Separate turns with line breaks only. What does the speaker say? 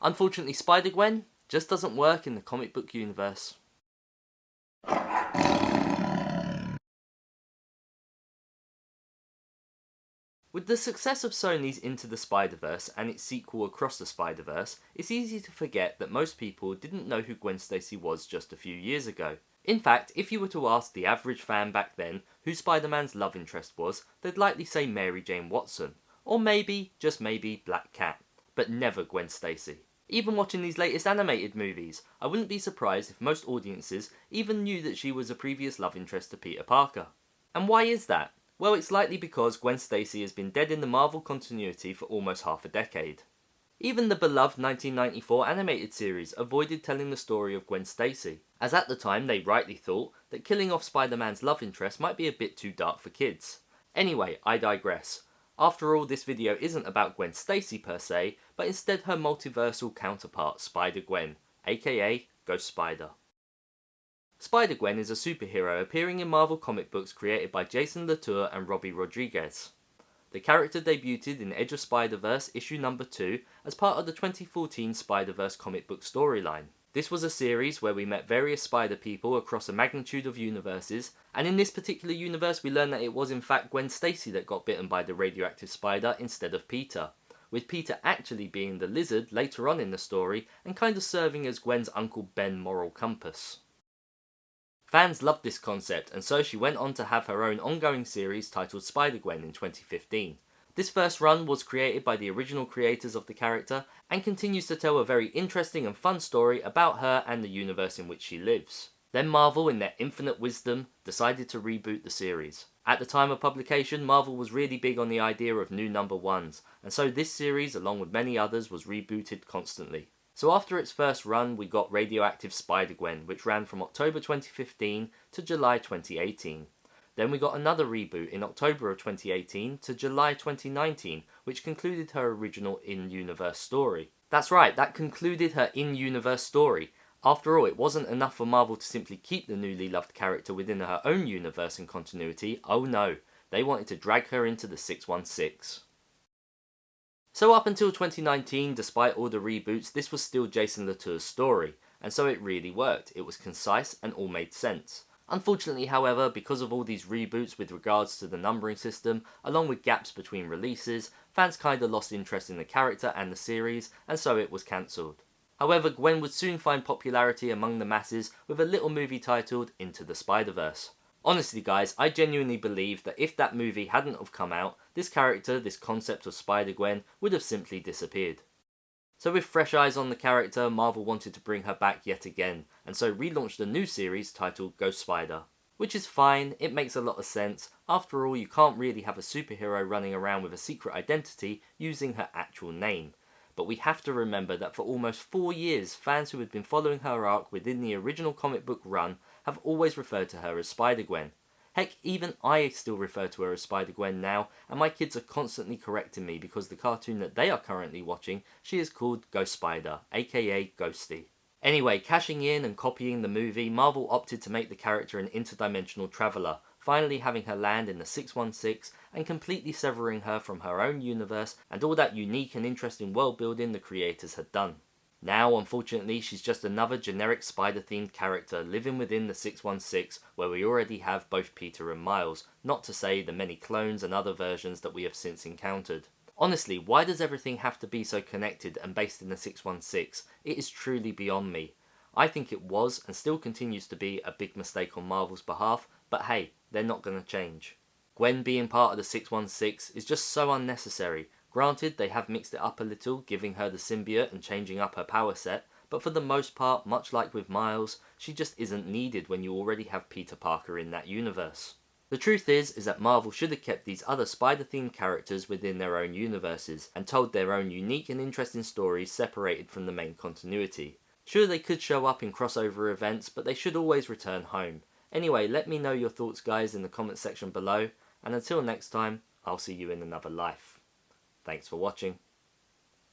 Unfortunately, Spider Gwen just doesn't work in the comic book universe. With the success of Sony's Into the Spider-Verse and its sequel Across the Spider-Verse, it's easy to forget that most people didn't know who Gwen Stacy was just a few years ago. In fact, if you were to ask the average fan back then who Spider-Man's love interest was, they'd likely say Mary Jane Watson, or maybe, just maybe, Black Cat, but never Gwen Stacy. Even watching these latest animated movies, I wouldn't be surprised if most audiences even knew that she was a previous love interest to Peter Parker. And why is that? Well, it's likely because Gwen Stacy has been dead in the Marvel continuity for almost half a decade. Even the beloved 1994 animated series avoided telling the story of Gwen Stacy, as at the time they rightly thought that killing off Spider-Man's love interest might be a bit too dark for kids. Anyway, I digress. After all, this video isn't about Gwen Stacy per se, but instead her multiversal counterpart, Spider Gwen, aka Ghost Spider. Spider Gwen is a superhero appearing in Marvel comic books created by Jason Latour and Robbie Rodriguez. The character debuted in Edge of Spider-Verse issue number 2 as part of the 2014 Spider-Verse comic book storyline. This was a series where we met various spider people across a magnitude of universes, and in this particular universe we learned that it was in fact Gwen Stacy that got bitten by the radioactive spider instead of Peter, with Peter actually being the lizard later on in the story and kind of serving as Gwen's Uncle Ben moral compass. Fans loved this concept, and so she went on to have her own ongoing series titled Spider Gwen in 2015. This first run was created by the original creators of the character, and continues to tell a very interesting and fun story about her and the universe in which she lives. Then Marvel, in their infinite wisdom, decided to reboot the series. At the time of publication, Marvel was really big on the idea of new number ones, and so this series, along with many others, was rebooted constantly. So after its first run, we got Radioactive Spider Gwen, which ran from October 2015 to July 2018. Then we got another reboot in October of 2018 to July 2019, which concluded her original in-universe story. That's right, that concluded her in-universe story. After all, it wasn't enough for Marvel to simply keep the newly loved character within her own universe and continuity. Oh no, they wanted to drag her into the 616. So up until 2019, despite all the reboots, this was still Jason Latour's story, and so it really worked. It was concise and all made sense. Unfortunately, however, because of all these reboots with regards to the numbering system, along with gaps between releases, fans kinda lost interest in the character and the series, and so it was cancelled. However, Gwen would soon find popularity among the masses with a little movie titled Into the Spider-Verse. Honestly guys, I genuinely believe that if that movie hadn't have come out, this character, this concept of Spider Gwen, would have simply disappeared. So with fresh eyes on the character, Marvel wanted to bring her back yet again, and so relaunched a new series titled Ghost Spider. Which is fine, it makes a lot of sense. After all, you can't really have a superhero running around with a secret identity using her actual name. But we have to remember that for almost 4 years, fans who had been following her arc within the original comic book run have always referred to her as Spider Gwen. Heck, even I still refer to her as Spider Gwen now, and my kids are constantly correcting me because the cartoon that they are currently watching, she is called Ghost Spider, aka Ghosty. Anyway, cashing in and copying the movie, Marvel opted to make the character an interdimensional traveller, finally having her land in the 616 and completely severing her from her own universe and all that unique and interesting world building the creators had done. Now, unfortunately, she's just another generic spider-themed character living within the 616 where we already have both Peter and Miles, not to say the many clones and other versions that we have since encountered. Honestly, why does everything have to be so connected and based in the 616? It is truly beyond me. I think it was, and still continues to be, a big mistake on Marvel's behalf, but hey, they're not going to change. Gwen being part of the 616 is just so unnecessary. Granted, they have mixed it up a little, giving her the symbiote and changing up her power set, but for the most part, much like with Miles, she just isn't needed when you already have Peter Parker in that universe. The truth is that Marvel should have kept these other spider-themed characters within their own universes, and told their own unique and interesting stories separated from the main continuity. Sure, they could show up in crossover events, but they should always return home. Anyway, let me know your thoughts guys in the comment section below, and until next time, I'll see you in another life. Thanks for watching.